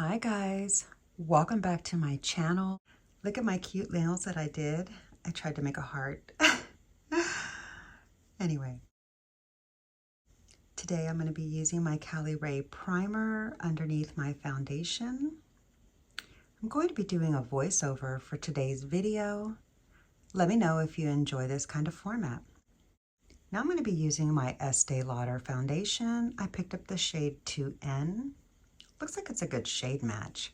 Hi guys, welcome back to my channel. Look at my cute nails that I did. I tried to make a heart. Anyway, today I'm going to be using my Cali Ray primer underneath my foundation. I'm going to be doing a voiceover for today's video. Let me know if you enjoy this kind of format. Now I'm going to be using my Estee Lauder foundation. I picked up the shade 2N. Looks like it's a good shade match.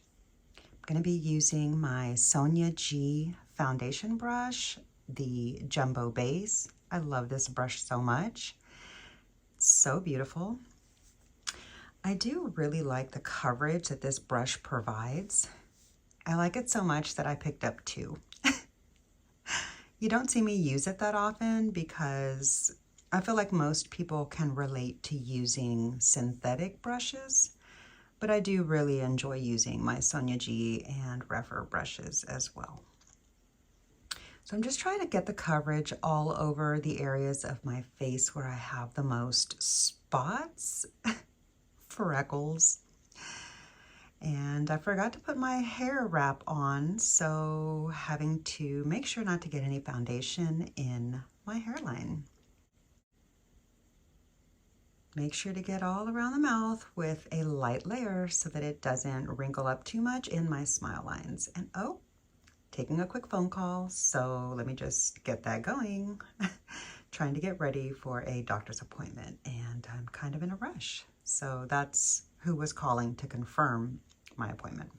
I'm going to be using my Sonia G foundation brush, the Jumbo Base. I love this brush so much. It's so beautiful. I do really like the coverage that this brush provides. I like it so much that I picked up two. You don't see me use it that often because I feel like most people can relate to using synthetic brushes. But I do really enjoy using my Sonia G and Refer brushes as well. So I'm just trying to get the coverage all over the areas of my face where I have the most spots, freckles. And I forgot to put my hair wrap on, so having to make sure not to get any foundation in my hairline. Make sure to get all around the mouth with a light layer so that it doesn't wrinkle up too much in my smile lines. And oh, taking a quick phone call, so let me just get that going. Trying to get ready for a doctor's appointment, and I'm kind of in a rush. So that's who was calling to confirm my appointment.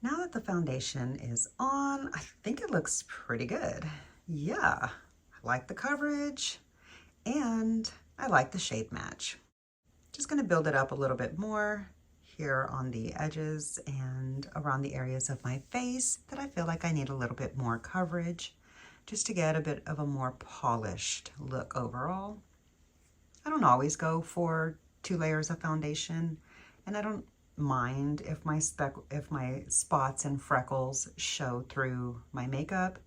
Now that the foundation is on, I think it looks pretty good. Yeah, I like the coverage and I like the shade match. Just going to build it up a little bit more here on the edges and around the areas of my face that I feel like I need a little bit more coverage just to get a bit of a more polished look overall. I don't always go for 2 layers of foundation, and I don't mind if my spots and freckles show through my makeup.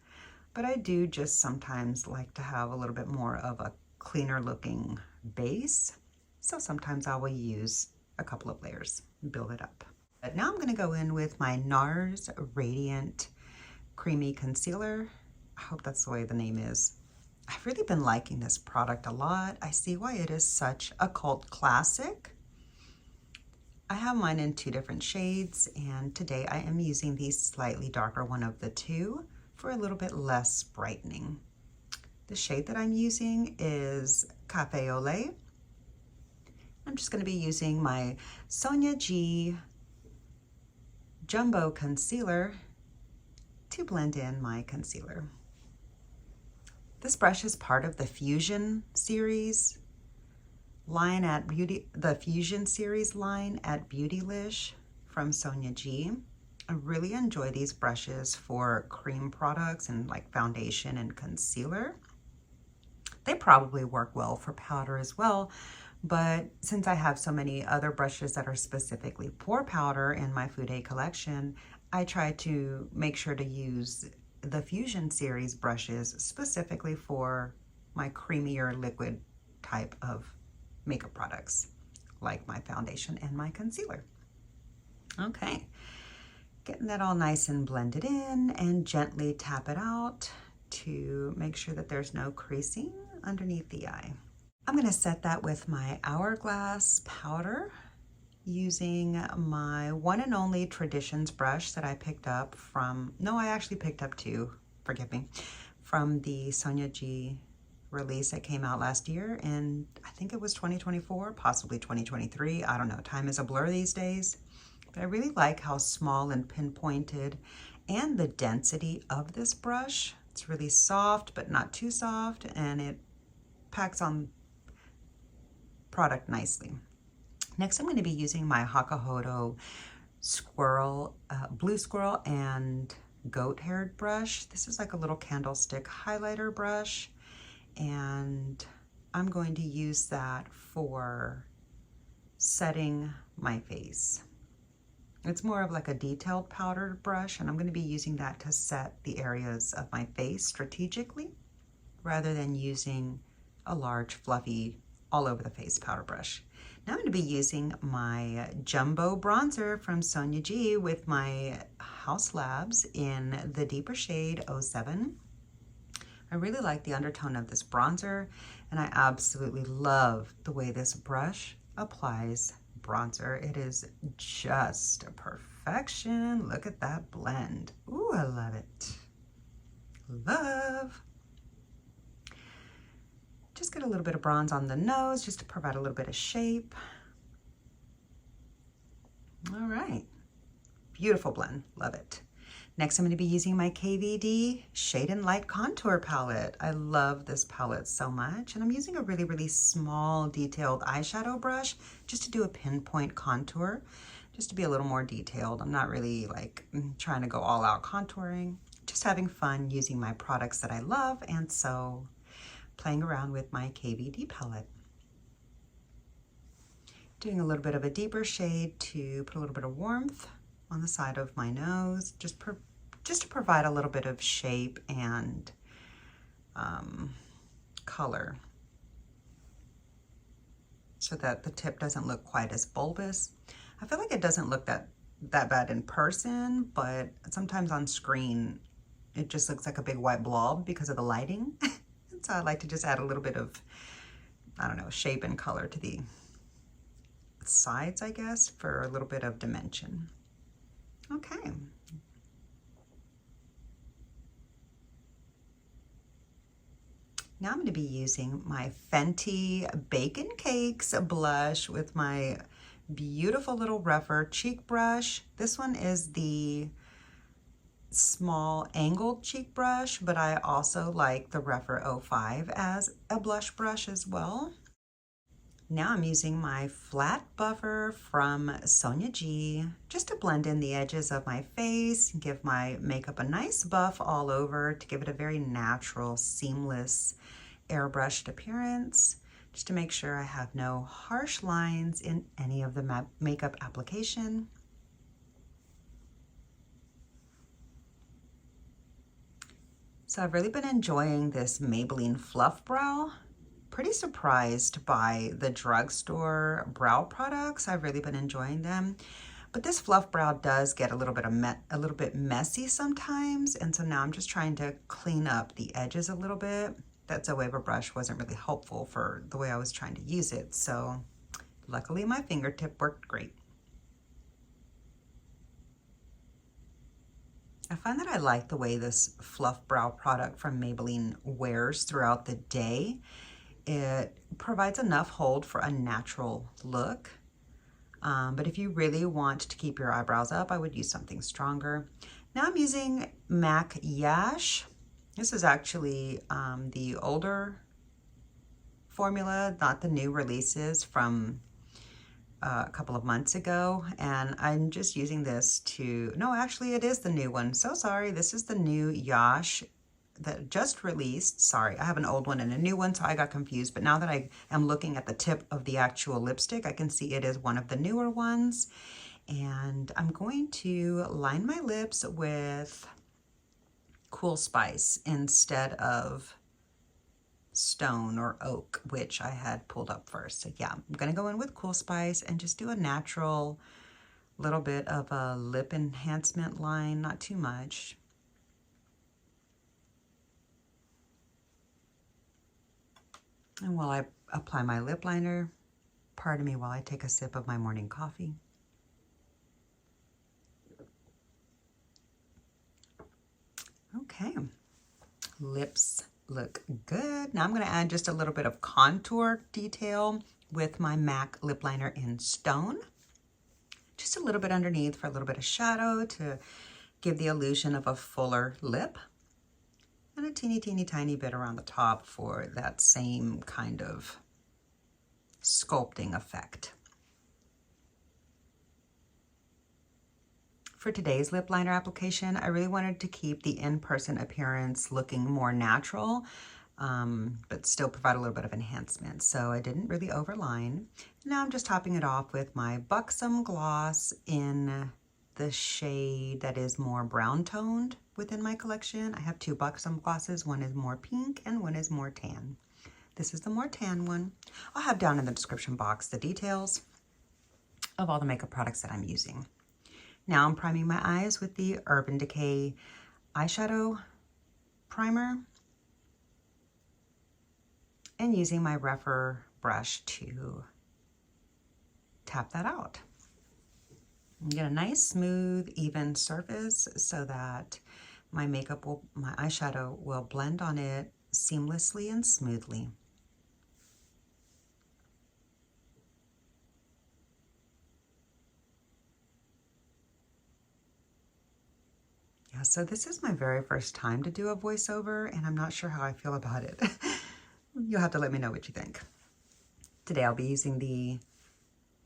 But I do just sometimes like to have a little bit more of a cleaner looking base. So sometimes I will use a couple of layers and build it up. But now I'm going to go in with my NARS Radiant Creamy Concealer. I hope that's the way the name is. I've really been liking this product a lot. I see why it is such a cult classic. I have mine in 2 different shades, and today I am using the slightly darker one of the 2. For a little bit less brightening. The shade that I'm using is Cafe au Lait. I'm just going to be using my Sonia G Jumbo Concealer to blend in my concealer. This brush is part of the Fusion series line at the Fusion series line at Beautylish from Sonia G. I really enjoy these brushes for cream products and like foundation and concealer. They probably work well for powder as well, but since I have so many other brushes that are specifically for powder in my FUDE collection, I try to make sure to use the Fusion series brushes specifically for my creamier liquid type of makeup products, like my foundation and my concealer. Okay. Getting that all nice and blended in, and gently tap it out to make sure that there's no creasing underneath the eye. I'm going to set that with my Hourglass powder using my one and only Traditions brush that I picked up from, no, I actually picked up 2, forgive me, from the Sonia G release that came out last year, and I think it was 2024, possibly 2023. I don't know, time is a blur these days. But I really like how small and pinpointed and the density of this brush. It's really soft, but not too soft, and it packs on product nicely. Next, I'm going to be using my Hakuhodo Squirrel, Blue Squirrel and Goat-haired brush. This is like a little candlestick highlighter brush, and I'm going to use that for setting my face. It's more of like a detailed powdered brush, and I'm going to be using that to set the areas of my face strategically rather than using a large fluffy all over the face powder brush. Now I'm going to be using my Jumbo Bronzer from Sonia G with my House Labs in the deeper shade 07. I really like the undertone of this bronzer, and I absolutely love the way this brush applies bronzer. It is just a perfection. Look at that blend. Ooh, I love it. Love. Just get a little bit of bronze on the nose just to provide a little bit of shape. All right, beautiful blend, love it. Next, I'm going to be using my KVD Shade and Light Contour Palette. I love this palette so much, and I'm using a really, really small detailed eyeshadow brush just to do a pinpoint contour, just to be a little more detailed. I'm not really like trying to go all out contouring, just having fun using my products that I love, and so playing around with my KVD palette. Doing a little bit of a deeper shade to put a little bit of warmth on the side of my nose, just to provide a little bit of shape and color so that the tip doesn't look quite as bulbous. I feel like it doesn't look that bad in person, but sometimes on screen it just looks like a big white blob because of the lighting. So I like to just add a little bit of, I don't know, shape and color to the sides, I guess, for a little bit of dimension. Okay. Now I'm going to be using my Fenty Bacon Cakes blush with my beautiful little rougher cheek brush. This one is the small angled cheek brush, but I also like the rougher 05 as a blush brush as well. Now I'm using my flat buffer from Sonia G just to blend in the edges of my face and give my makeup a nice buff all over to give it a very natural, seamless, airbrushed appearance, just to make sure I have no harsh lines in any of the makeup application. So I've really been enjoying this Maybelline Fluff Brow. Pretty surprised by the drugstore brow products. I've really been enjoying them. But this Fluff Brow does get a little bit messy sometimes, and so now I'm just trying to clean up the edges a little bit. That Zoeva brush wasn't really helpful for the way I was trying to use it, so luckily my fingertip worked great. I find that I like the way this Fluff Brow product from Maybelline wears throughout the day. It provides enough hold for a natural look. But if you really want to keep your eyebrows up, I would use something stronger. Now I'm using MAC Yash. This is actually the older formula, not the new releases from a couple of months ago, and I'm just using this to, no, actually it is the new one. So sorry, this is the new Yash that just released. Sorry, I have an old one and a new one, so I got confused. But now that I am looking at the tip of the actual lipstick, I can see it is one of the newer ones. And I'm going to line my lips with Cool Spice instead of Stone or Oak, which I had pulled up first. So yeah, I'm gonna go in with Cool Spice and just do a natural little bit of a lip enhancement line, not too much. And while I apply my lip liner, pardon me while I take a sip of my morning coffee. Okay, lips look good. Now I'm going to add just a little bit of contour detail with my MAC lip liner in Stone. Just a little bit underneath for a little bit of shadow to give the illusion of a fuller lip. And a teeny tiny bit around the top for that same kind of sculpting effect. For today's lip liner application, I really wanted to keep the in-person appearance looking more natural, but still provide a little bit of enhancement. So I didn't really overline. Now I'm just topping it off with my Buxom gloss in the shade that is more brown toned within my collection. I have two Buxom glosses. One is more pink and one is more tan. This is the more tan one. I'll have down in the description box the details of all the makeup products that I'm using. Now I'm priming my eyes with the Urban Decay eyeshadow primer and using my rougher brush to tap that out. And get a nice, smooth, even surface so that my eyeshadow will blend on it seamlessly and smoothly. Yeah, so this is my very first time to do a voiceover, and I'm not sure how I feel about it. You'll have to let me know what you think. Today I'll be using the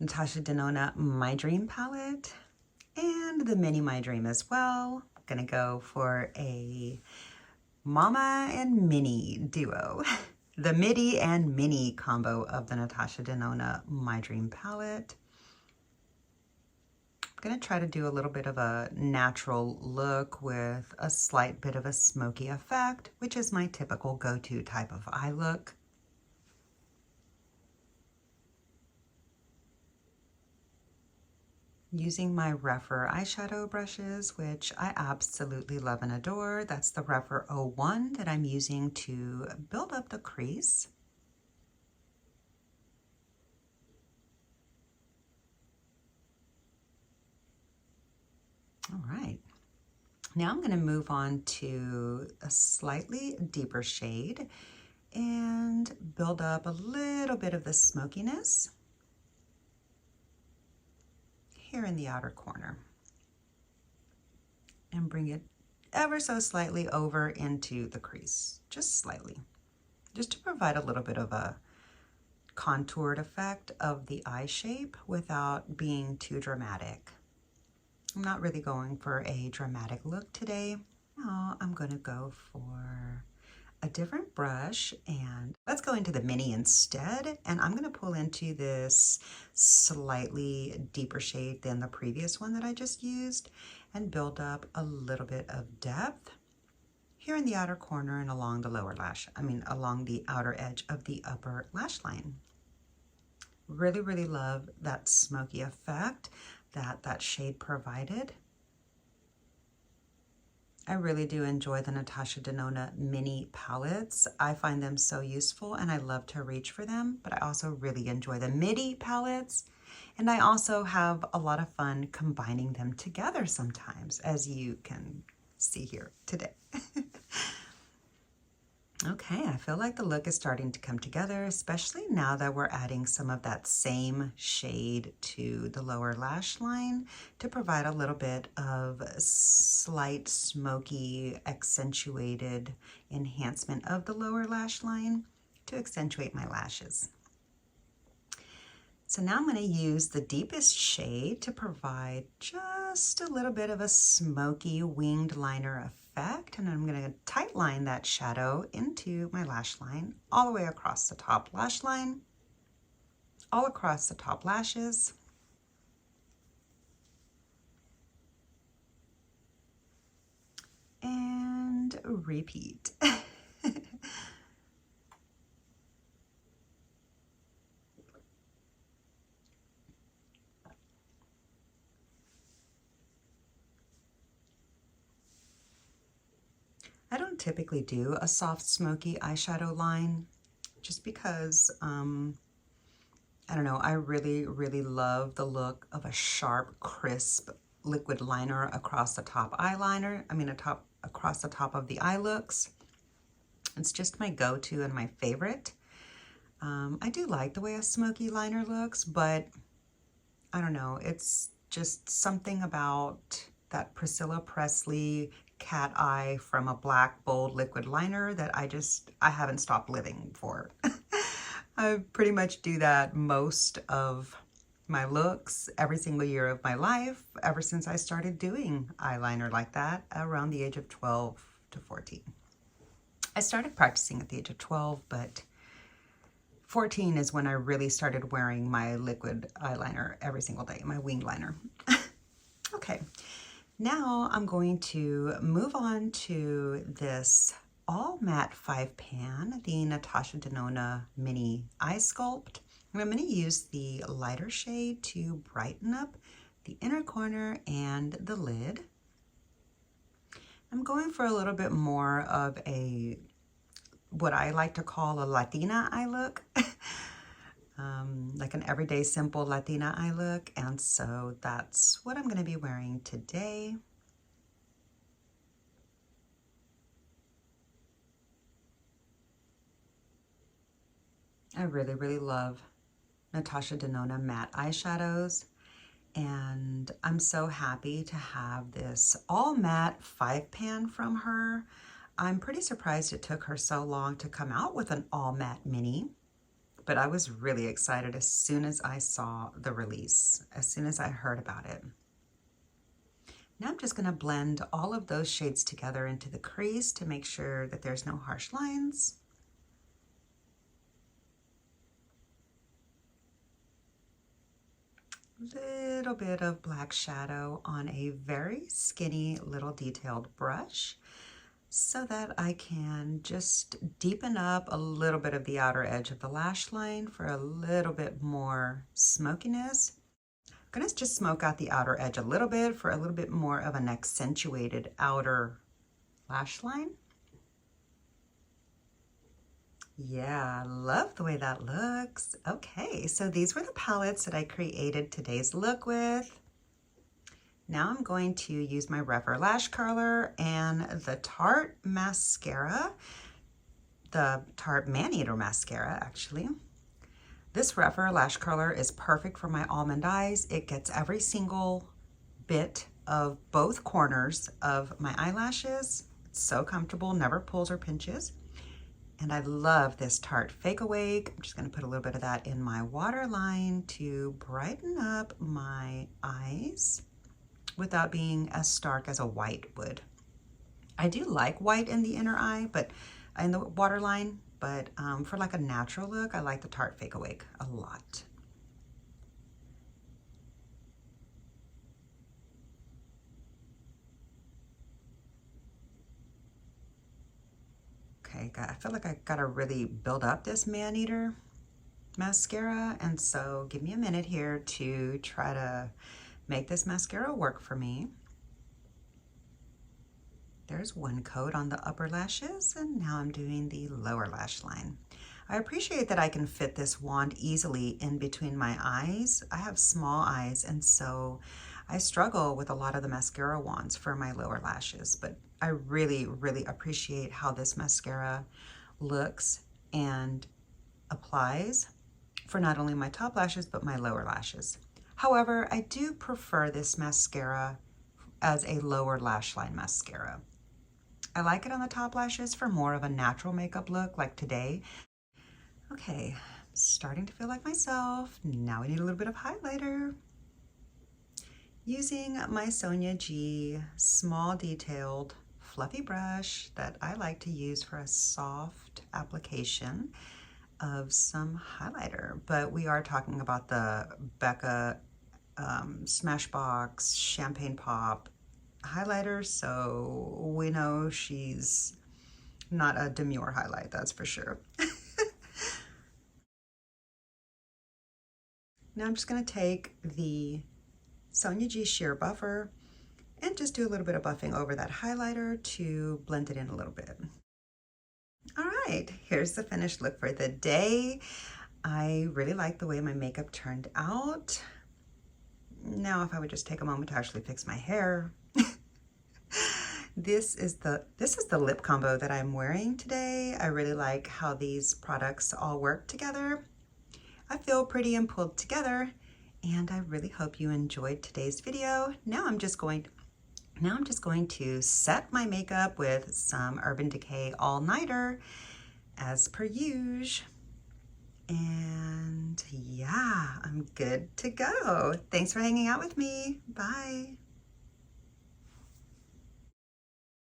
NATASHA DENONA My Dream palette and the Mini My Dream as well. I'm gonna go for a Mama and Mini duo. The Midi and Mini combo of the NATASHA DENONA My Dream palette. I'm gonna try to do a little bit of a natural look with a slight bit of a smoky effect, which is my typical go-to type of eye look. Using my rougher eyeshadow brushes, which I absolutely love and adore. That's the rougher 01 that I'm using to build up the crease. All right, now I'm going to move on to a slightly deeper shade and build up a little bit of the smokiness here in the outer corner and bring it ever so slightly over into the crease, just slightly, just to provide a little bit of a contoured effect of the eye shape without being too dramatic. I'm not really going for a dramatic look today. No, I'm going to go for a different brush, and let's go into the Mini instead, and I'm going to pull into this slightly deeper shade than the previous one that I just used and build up a little bit of depth here in the outer corner and along the along the outer edge of the upper lash line. Really, really love that smoky effect that shade provided. I really do enjoy the NATASHA DENONA Mini palettes. I find them so useful and I love to reach for them, but I also really enjoy the Midi palettes, and I also have a lot of fun combining them together sometimes, as you can see here today. Okay, I feel like the look is starting to come together, especially now that we're adding some of that same shade to the lower lash line to provide a little bit of slight smoky accentuated enhancement of the lower lash line to accentuate my lashes. So now I'm going to use the deepest shade to provide just a little bit of a smoky winged liner effect, and I'm going to tight line that shadow into my lash line all the way across the top lash line, all across the top lashes. And repeat. I don't typically do a soft smoky eyeshadow line just because, I don't know, I really, really love the look of a sharp, crisp liquid liner across the top eyeliner, across the top of the eye looks. It's just my go-to and my favorite. I do like the way a smoky liner looks, but I don't know, it's just something about that Priscilla Presley cat eye from a black bold liquid liner that I haven't stopped living for. I pretty much do that most of my looks every single year of my life ever since I started doing eyeliner like that around the age of 12 to 14. I started practicing at the age of 12, but 14 is when I really started wearing my liquid eyeliner every single day, my winged liner. Okay. Now I'm going to move on to this all matte 5 pan, the NATASHA DENONA Mini Eye Sculpt. And I'm going to use the lighter shade to brighten up the inner corner and the lid. I'm going for a little bit more of a, what I like to call a Latina eye look. Like an everyday simple Latina eye look. And so that's what I'm going to be wearing today. I really, really love NATASHA DENONA matte eyeshadows, and I'm so happy to have this all matte 5 pan from her. I'm pretty surprised it took her so long to come out with an all matte mini, but I was really excited as soon as I saw the release, as soon as I heard about it. Now I'm just going to blend all of those shades together into the crease to make sure that there's no harsh lines. Little bit of black shadow on a very skinny little detailed brush so that I can just deepen up a little bit of the outer edge of the lash line for a little bit more smokiness. I'm going to just smoke out the outer edge a little bit for a little bit more of an accentuated outer lash line. Yeah, I love the way that looks. Okay, so these were the palettes that I created today's look with. Now I'm going to use my Rever Lash Curler and the Tarte mascara, the Tarte Man-Eater mascara, actually. This Rever Lash Curler is perfect for my almond eyes. It gets every single bit of both corners of my eyelashes. It's so comfortable, never pulls or pinches. And I love this Tarte Fake Awake. I'm just going to put a little bit of that in my waterline to brighten up my eyes without being as stark as a white would. I do like white in the inner eye, but in the waterline, but for like a natural look, I like the Tarte Fake Awake a lot. Okay, I feel like I gotta really build up this Man-Eater mascara, and so give me a minute here to try to make this mascara work for me. There's one coat on the upper lashes, and now I'm doing the lower lash line. I appreciate that I can fit this wand easily in between my eyes. I have small eyes, and so I struggle with a lot of the mascara wands for my lower lashes, but I really, really appreciate how this mascara looks and applies for not only my top lashes, but my lower lashes. However, I do prefer this mascara as a lower lash line mascara. I like it on the top lashes for more of a natural makeup look like today. Okay, starting to feel like myself. Now we need a little bit of highlighter. Using my Sonia G small detailed fluffy brush that I like to use for a soft application of some highlighter, but we are talking about the Becca Smashbox Champagne Pop highlighter, so we know she's not a demure highlight, that's for sure. Now I'm just going to take the Sonia G Sheer Buffer and just do a little bit of buffing over that highlighter to blend it in a little bit. All right, here's the finished look for the day. I really like the way my makeup turned out. Now if I would just take a moment to actually fix my hair. This is the lip combo that I'm wearing today. I really like how these products all work together. I feel pretty and pulled together, and I really hope you enjoyed today's video. Now I'm just going to set my makeup with some Urban Decay All-Nighter as per usual. And yeah, I'm good to go. Thanks for hanging out with me. Bye.